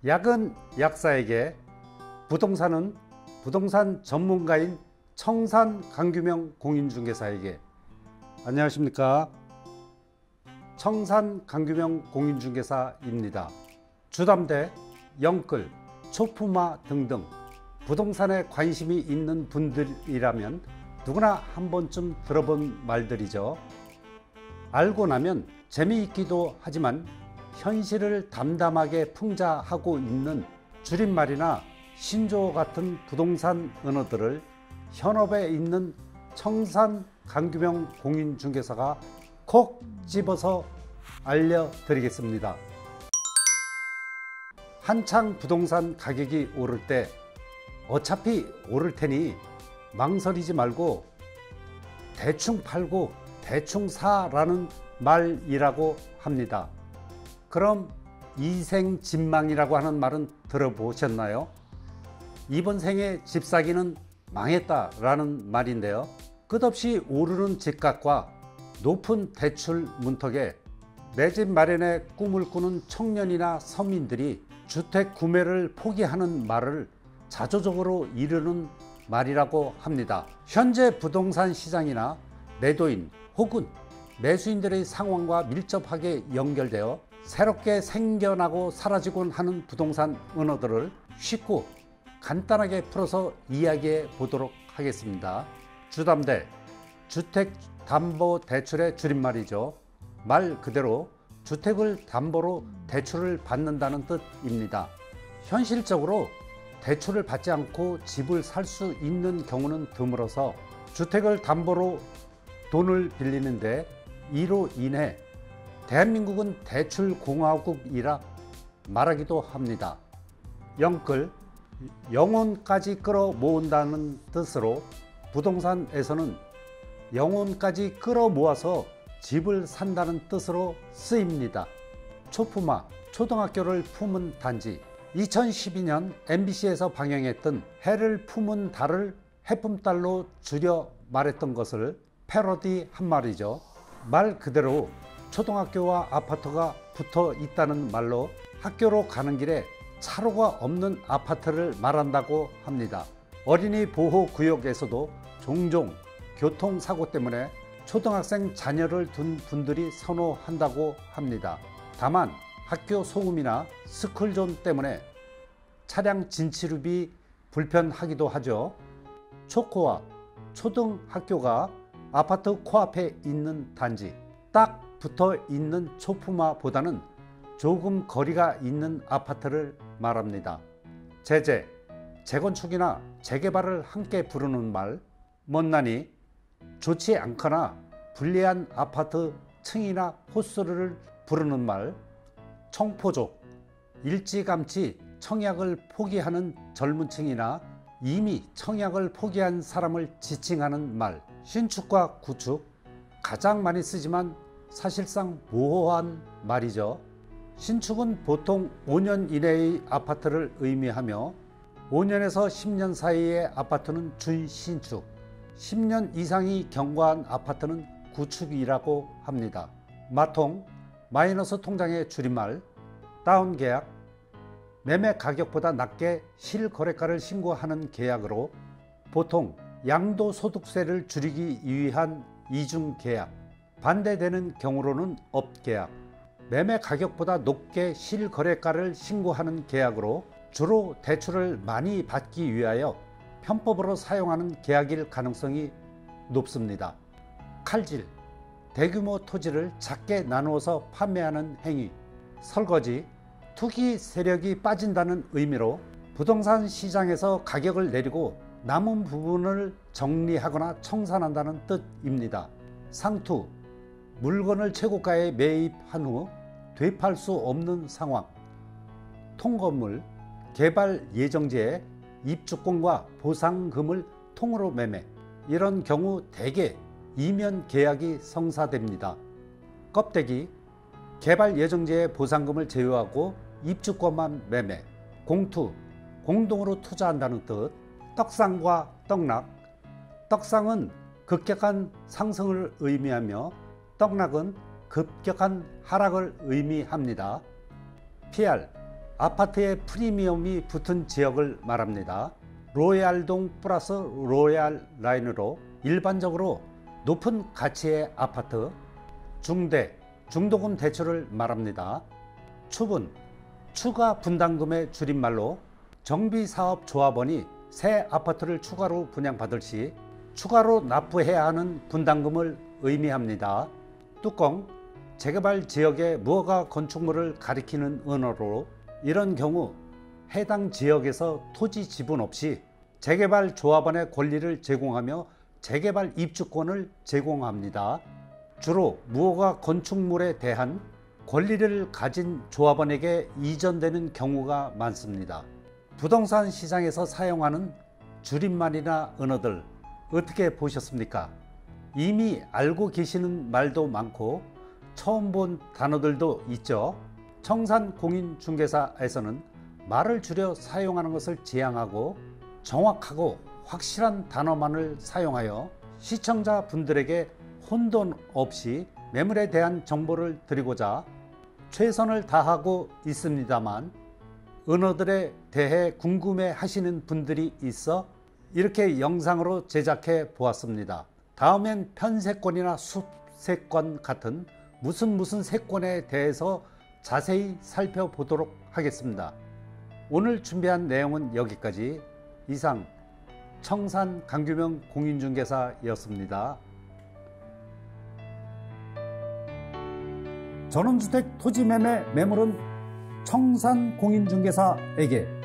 약은 약사에게, 부동산은 부동산 전문가인 청산 강규명 공인중개사에게. 안녕하십니까, 청산 강규명 공인중개사입니다. 주담대, 영끌, 초품화 등등 부동산에 관심이 있는 분들이라면 누구나 한 번쯤 들어본 말들이죠. 알고 나면 재미있기도 하지만 현실을 담담하게 풍자하고 있는 줄임말이나 신조어 같은 부동산 언어들을 현업에 있는 청산 강규명 공인중개사가 콕 집어서 알려드리겠습니다. 한창 부동산 가격이 오를 때 어차피 오를 테니 망설이지 말고 대충 팔고 대충 사라는 말이라고 합니다. 그럼 이생진망이라고 하는 말은 들어보셨나요? 이번 생에 집 사기는 망했다라는 말인데요. 끝없이 오르는 집값과 높은 대출 문턱에 내 집 마련의 꿈을 꾸는 청년이나 서민들이 주택 구매를 포기하는 말을 자조적으로 이르는 말이라고 합니다. 현재 부동산 시장이나 매도인 혹은 매수인들의 상황과 밀접하게 연결되어 새롭게 생겨나고 사라지곤 하는 부동산 언어들을 쉽고 간단하게 풀어서 이야기해 보도록 하겠습니다. 주담대, 주택담보대출의 줄임말이죠. 말 그대로 주택을 담보로 대출을 받는다는 뜻입니다. 현실적으로 대출을 받지 않고 집을 살 수 있는 경우는 드물어서 주택을 담보로 돈을 빌리는데 이로 인해 대한민국은 대출공화국이라 말하기도 합니다. 영끌, 영혼까지 끌어모은다는 뜻으로 부동산에서는 영혼까지 끌어모아서 집을 산다는 뜻으로 쓰입니다. 초품화, 초등학교를 품은 단지. 2012년 MBC에서 방영했던 해를 품은 달을 해품달로 줄여 말했던 것을 패러디한 말이죠. 말 그대로 초등학교와 아파트가 붙어 있다는 말로 학교로 가는 길에 차로가 없는 아파트를 말한다고 합니다. 어린이 보호구역에서도 종종 교통사고 때문에 초등학생 자녀를 둔 분들이 선호한다고 합니다. 다만 학교 소음이나 스쿨존 때문에 차량 진출입이 불편하기도 하죠. 초코와 초등학교가 아파트 코앞에 있는 단지, 딱 붙어 있는 초품화보다는 조금 거리가 있는 아파트를 말합니다. 제재, 재건축이나 재개발을 함께 부르는 말, 못난이, 좋지 않거나 불리한 아파트 층이나 호수를 부르는 말, 청포족, 일찌감치 청약을 포기하는 젊은 층이나 이미 청약을 포기한 사람을 지칭하는 말, 신축과 구축, 가장 많이 쓰지만 사실상 모호한 말이죠. 신축은 보통 5년 이내의 아파트를 의미하며 5년에서 10년 사이의 아파트는 준신축, 10년 이상이 경과한 아파트는 구축이라고 합니다. 마통, 마이너스 통장의 줄임말, 다운계약, 매매 가격보다 낮게 실거래가를 신고하는 계약으로 보통 양도소득세를 줄이기 위한 이중계약, 반대되는 경우로는 업계약, 매매 가격보다 높게 실거래가를 신고하는 계약으로 주로 대출을 많이 받기 위하여 편법으로 사용하는 계약일 가능성이 높습니다. 칼질, 대규모 토지를 작게 나누어서 판매하는 행위, 설거지, 투기 세력이 빠진다는 의미로 부동산 시장에서 가격을 내리고 남은 부분을 정리하거나 청산한다는 뜻입니다. 상투, 물건을 최고가에 매입한 후 되팔 수 없는 상황. 통건물, 개발 예정지에 입주권과 보상금을 통으로 매매. 이런 경우 대개 이면 계약이 성사됩니다. 껍데기, 개발 예정지에 보상금을 제외하고 입주권만 매매. 공투, 공동으로 투자한다는 뜻. 떡상과 떡락, 떡상은 급격한 상승을 의미하며 떡락은 급격한 하락을 의미합니다. PR, 아파트의 프리미엄이 붙은 지역을 말합니다. 로얄동 플러스 로얄 라인으로 일반적으로 높은 가치의 아파트, 중대, 중도금 대출을 말합니다. 추분, 추가 분담금의 줄임말로 정비사업조합원이 새 아파트를 추가로 분양받을 시 추가로 납부해야 하는 분담금을 의미합니다. 뚜껑, 재개발 지역의 무허가 건축물을 가리키는 언어로 이런 경우 해당 지역에서 토지 지분 없이 재개발 조합원의 권리를 제공하며 재개발 입주권을 제공합니다. 주로 무허가 건축물에 대한 권리를 가진 조합원에게 이전되는 경우가 많습니다. 부동산 시장에서 사용하는 줄임말이나 언어들 어떻게 보셨습니까? 이미 알고 계시는 말도 많고 처음 본 단어들도 있죠. 청산공인중개사에서는 말을 줄여 사용하는 것을 지향하고 정확하고 확실한 단어만을 사용하여 시청자분들에게 혼돈 없이 매물에 대한 정보를 드리고자 최선을 다하고 있습니다만, 언어들에 대해 궁금해 하시는 분들이 있어 이렇게 영상으로 제작해 보았습니다. 다음엔 편세권이나 숲세권 같은 무슨 세권에 대해서 자세히 살펴보도록 하겠습니다. 오늘 준비한 내용은 여기까지. 이상 청산 강규명 공인중개사였습니다. 전원주택 토지매매 매물은 청산 공인중개사에게